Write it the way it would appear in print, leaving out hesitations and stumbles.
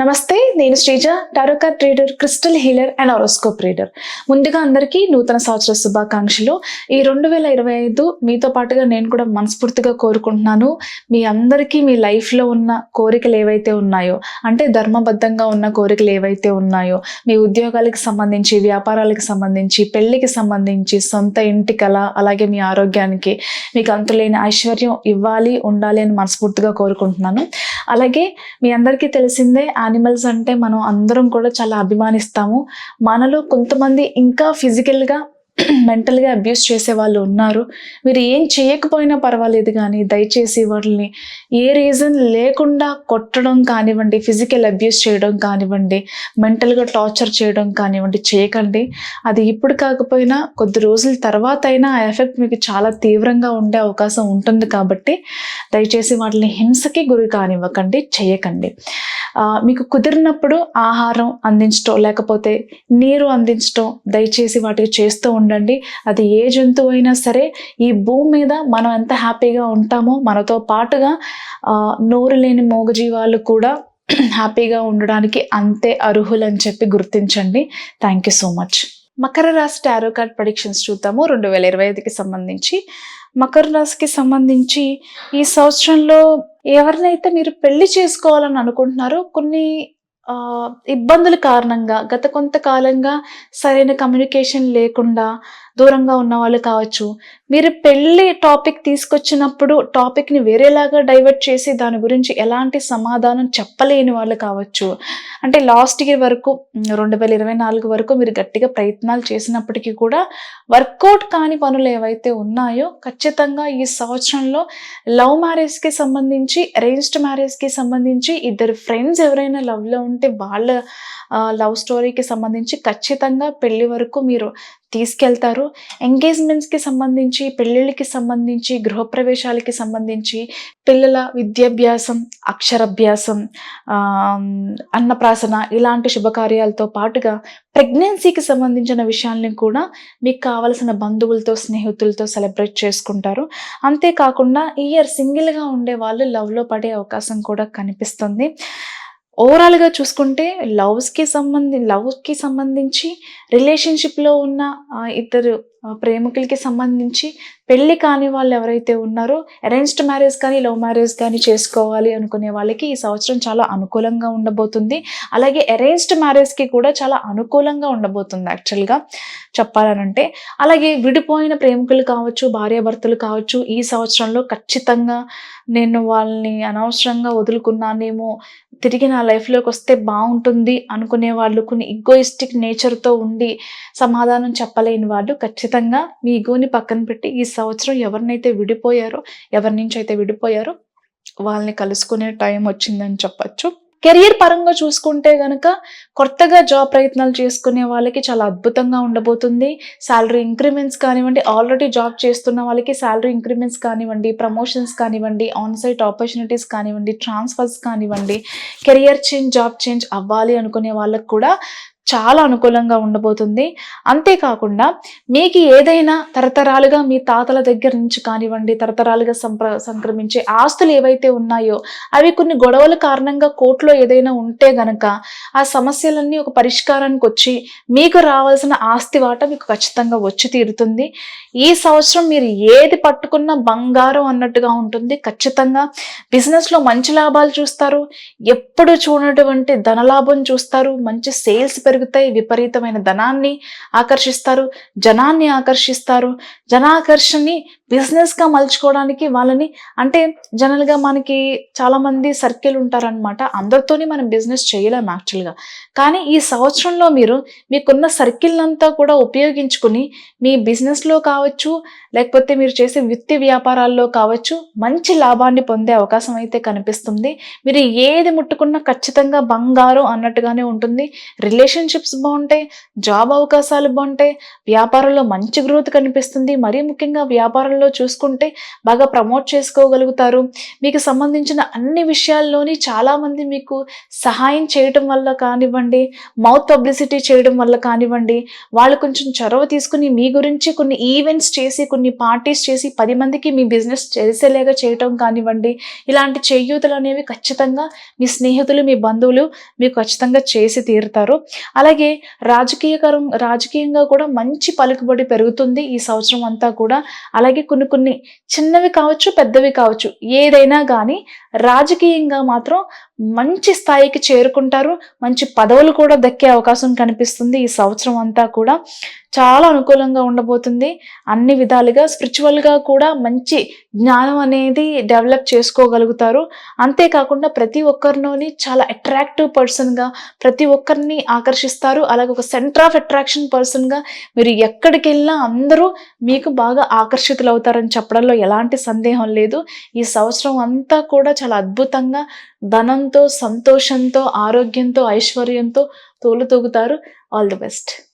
నమస్తే, నేను Sreeja, tarot card reader, crystal healer and horoscope reader. ముందుగా అందరికీ నూతన సంవత్సర శుభాకాంక్షలు. ఈ 2025 మీతో పాటుగా నేను కూడా మనస్ఫూర్తిగా కోరుకుంటున్నాను. మీ అందరికీ మీ లైఫ్లో ఉన్న కోరికలు ఏవైతే ఉన్నాయో, అంటే ధర్మబద్ధంగా ఉన్న కోరికలు ఏవైతే ఉన్నాయో, మీ ఉద్యోగాలకు సంబంధించి, వ్యాపారాలకు సంబంధించి, పెళ్లికి సంబంధించి, సొంత ఇంటి కళ, అలాగే మీ ఆరోగ్యానికి మీకు అంతులేని ఐశ్వర్యం ఇవ్వాలి, ఉండాలి అని మనస్ఫూర్తిగా కోరుకుంటున్నాను. అలాగే మీ అందరికీ తెలిసిందే, యానిమల్స్ అంటే మనం అందరం కూడా చాలా అభిమానిస్తాము. మనలో కొంతమంది ఇంకా ఫిజికల్గా మెంటల్గా అబ్యూస్ చేసే వాళ్ళు ఉన్నారు. మీరు ఏం చేయకపోయినా పర్వాలేదు, కానీ దయచేసి వాళ్ళని ఏ రీజన్ లేకుండా కొట్టడం కానివ్వండి, ఫిజికల్ అబ్యూస్ చేయడం కానివ్వండి, మెంటల్గా టార్చర్ చేయడం కానివ్వండి చేయకండి. అది ఇప్పుడు కాకపోయినా కొద్ది రోజుల తర్వాత అయినా ఆ ఎఫెక్ట్ మీకు చాలా తీవ్రంగా ఉండే అవకాశం ఉంటుంది. కాబట్టి దయచేసి వాటిని హింసకి గురి కానివ్వకండి, చేయకండి. మీకు కుదిరినప్పుడు ఆహారం అందించడం, లేకపోతే నీరు అందించడం దయచేసి వాటికి చేస్తూ ఉండండి. అది ఏ జంతువు అయినా సరే, ఈ భూమి మీద మనం ఎంత హ్యాపీగా ఉంటామో మనతో పాటుగా నోరు లేని మూగజీవాలు కూడా హ్యాపీగా ఉండడానికి అంతే అర్హులు అని చెప్పి గుర్తించండి. Thank you so much. Makar రాశి టారో కార్డ్ ప్రెడిక్షన్స్ చూద్దాము 2025కి సంబంధించి. మకర రాశికి సంబంధించి ఈ సంవత్సరంలో ఎవరినైతే మీరు పెళ్లి చేసుకోవాలని అనుకుంటున్నారో, కొన్ని ఇబ్బందుల కారణంగా గత కొంతకాలంగా సరైన కమ్యూనికేషన్ లేకుండా దూరంగా ఉన్న వాళ్ళు కావచ్చు. మీరు పెళ్లి టాపిక్ తీసుకొచ్చినప్పుడు టాపిక్ని వేరేలాగా డైవర్ట్ చేసి దాని గురించి ఎలాంటి సమాధానం చెప్పలేని వాళ్ళు కావచ్చు. అంటే లాస్ట్ ఇయర్ వరకు 2024 వరకు మీరు గట్టిగా ప్రయత్నాలు చేసినప్పటికీ కూడా వర్కౌట్ కాని పనులు ఏవైతే ఉన్నాయో, ఖచ్చితంగా ఈ సంవత్సరంలో లవ్ మ్యారేజ్కి సంబంధించి, అరేంజ్డ్ మ్యారేజ్కి సంబంధించి, ఇద్దరు ఫ్రెండ్స్ ఎవరైనా లవ్లో ఉంటే వాళ్ళ లవ్ స్టోరీకి సంబంధించి ఖచ్చితంగా పెళ్లి వరకు మీరు తీసుకెళ్తారు. ఎంగేజ్మెంట్స్కి సంబంధించి, పెళ్ళిళ్ళకి సంబంధించి, గృహప్రవేశాలకి సంబంధించి, పిల్లల విద్యాభ్యాసం, అక్షరాభ్యాసం, అన్నప్రాసన ఇలాంటి శుభకార్యాలతో పాటుగా ప్రెగ్నెన్సీకి సంబంధించిన విషయాల్ని కూడా మీకు కావలసిన బంధువులతో, స్నేహితులతో సెలబ్రేట్ చేసుకుంటారు. అంతేకాకుండా ఈ ఇయర్ సింగిల్గా ఉండే వాళ్ళు లవ్లో పడే అవకాశం కూడా కనిపిస్తుంది. ఓవరాల్గా చూసుకుంటే లవ్కి సంబంధించి, రిలేషన్షిప్లో ఉన్న ఇద్దరు ప్రేమికులకి సంబంధించి, పెళ్లి కాని వాళ్ళు ఎవరైతే ఉన్నారో, అరేంజ్డ్ మ్యారేజ్ కానీ లవ్ మ్యారేజ్ కానీ చేసుకోవాలి అనుకునే వాళ్ళకి ఈ సంవత్సరం చాలా అనుకూలంగా ఉండబోతుంది. అలాగే అరేంజ్డ్ మ్యారేజ్కి కూడా చాలా అనుకూలంగా ఉండబోతుంది యాక్చువల్గా చెప్పాలనంటే. అలాగే విడిపోయిన ప్రేమికులు కావచ్చు, భార్యాభర్తలు కావచ్చు, ఈ సంవత్సరంలో ఖచ్చితంగా నేను వాళ్ళని అనవసరంగా వదులుకున్నానేమో, తిరిగి నా లైఫ్లోకి వస్తే బాగుంటుంది అనుకునే వాళ్ళు, కొన్ని ఈగోయిస్టిక్ నేచర్తో ఉండి సమాధానం చెప్పలేని వాళ్ళు ఖచ్చితంగా మీ ఈగోని పక్కన పెట్టి ఈ సంవత్సరం ఎవరి నుంచి అయితే విడిపోయారో వాళ్ళని కలుసుకునే టైం వచ్చిందని చెప్పచ్చు. కెరియర్ పరంగా చూసుకుంటే గనక కొత్తగా జాబ్ ప్రయత్నాలు చేసుకునే వాళ్ళకి చాలా అద్భుతంగా ఉండబోతుంది. శాలరీ ఇంక్రిమెంట్స్ కానివ్వండి, ఆల్రెడీ జాబ్ చేస్తున్న వాళ్ళకి శాలరీ ఇంక్రిమెంట్స్ కానివ్వండి, ప్రమోషన్స్ కానివ్వండి, ఆన్ సైట్ ఆపర్చునిటీస్ కానివ్వండి, ట్రాన్స్ఫర్స్ కానివ్వండి, కెరియర్ చేంజ్, జాబ్ చేంజ్ అవ్వాలి అనుకునే వాళ్ళకి కూడా చాలా అనుకూలంగా ఉండబోతుంది. అంతేకాకుండా మీకు ఏదైనా తరతరాలుగా మీ తాతల దగ్గర నుంచి కానివ్వండి, తరతరాలుగా సంక్రమించే ఆస్తులు ఏవైతే ఉన్నాయో, అవి కొన్ని గొడవల కారణంగా కోర్టులో ఏదైనా ఉంటే గనక ఆ సమస్యలన్నీ ఒక పరిష్కారానికి వచ్చి మీకు రావాల్సిన ఆస్తి వాటా మీకు ఖచ్చితంగా వచ్చి తీరుతుంది. ఈ సంవత్సరం మీరు ఏది పట్టుకున్నా బంగారం అన్నట్టుగా ఉంటుంది. ఖచ్చితంగా బిజినెస్లో మంచి లాభాలు చూస్తారు, ఎప్పుడు చూడనటువంటి ధనలాభం చూస్తారు, మంచి సేల్స్ పెరుగుతాయి, విపరీతమైన ధనాన్ని ఆకర్షిస్తారు, జనాన్ని ఆకర్షిస్తారు. జనాకర్షణని బిజినెస్గా మలుచుకోవడానికి వాళ్ళని, అంటే జనరల్గా మనకి చాలామంది సర్కిల్ ఉంటారనమాట, అందరితోని మనం బిజినెస్ చేయలేం యాక్చువల్గా. కానీ ఈ సంవత్సరంలో మీరు మీకున్న సర్కిల్ అంతా కూడా ఉపయోగించుకుని మీ బిజినెస్లో కావచ్చు, లేకపోతే మీరు చేసే వృత్తి వ్యాపారాల్లో కావచ్చు, మంచి లాభాన్ని పొందే అవకాశం అయితే కనిపిస్తుంది. మీరు ఏది ముట్టుకున్నా ఖచ్చితంగా బంగారం అన్నట్టుగానే ఉంటుంది. రిలేషన్షిప్స్ బాగుంటాయి, జాబ్ అవకాశాలు బాగుంటాయి, వ్యాపారంలో మంచి గ్రోత్ కనిపిస్తుంది. మరీ ముఖ్యంగా వ్యాపారంలో రంగంలో చూసుకుంటే బాగా ప్రమోట్ చేసుకోగలుగుతారు. మీకు సంబంధించిన అన్ని విషయాల్లోని చాలామంది మీకు సహాయం చేయటం వల్ల కానివ్వండి, మౌత్ పబ్లిసిటీ చేయడం వల్ల కానివ్వండి, వాళ్ళు కొంచెం చొరవ తీసుకుని మీ గురించి కొన్ని ఈవెంట్స్ చేసి, కొన్ని పార్టీస్ చేసి 10 మందికి మీ బిజినెస్ తెలిసేలాగా చేయటం కానివ్వండి, ఇలాంటి చేయూతలనేవి ఖచ్చితంగా మీ స్నేహితులు, మీ బంధువులు మీకు ఖచ్చితంగా చేసి తీరుతారు. అలాగే రాజకీయంగా కూడా మంచి పలుకుబడి పెరుగుతుంది ఈ సంవత్సరం అంతా కూడా. అలాగే కొన్ని కొన్ని చిన్నవి కావచ్చు, పెద్దవి కావచ్చు, ఏదైనా గానీ రాజకీయంగా మాత్రం మంచి స్థాయికి చేరుకుంటారు. మంచి పదవులు కూడా దక్కే అవకాశం కనిపిస్తుంది ఈ సంవత్సరం అంతా కూడా. చాలా అనుకూలంగా ఉండబోతుంది. అన్ని విధాలుగా స్పిరిచువల్‌గా కూడా మంచి జ్ఞానం అనేది డెవలప్ చేసుకోగలుగుతారు. అంతేకాకుండా ప్రతి ఒక్కరిలోని చాలా అట్రాక్టివ్ పర్సన్‌గా ప్రతి ఒక్కరిని ఆకర్షిస్తారు. అలాగే ఒక సెంటర్ ఆఫ్ అట్రాక్షన్ పర్సన్‌గా మీరు ఎక్కడికెళ్ళినా అందరూ మీకు బాగా ఆకర్షితులవుతారని చెప్పడంలో ఎలాంటి సందేహం లేదు. ఈ సంవత్సరం అంతా కూడా చాలా అద్భుతంగా ధనంతో, సంతోషంతో, ఆరోగ్యంతో, ఐశ్వర్యంతో తూలుతూగుతారు. All the best.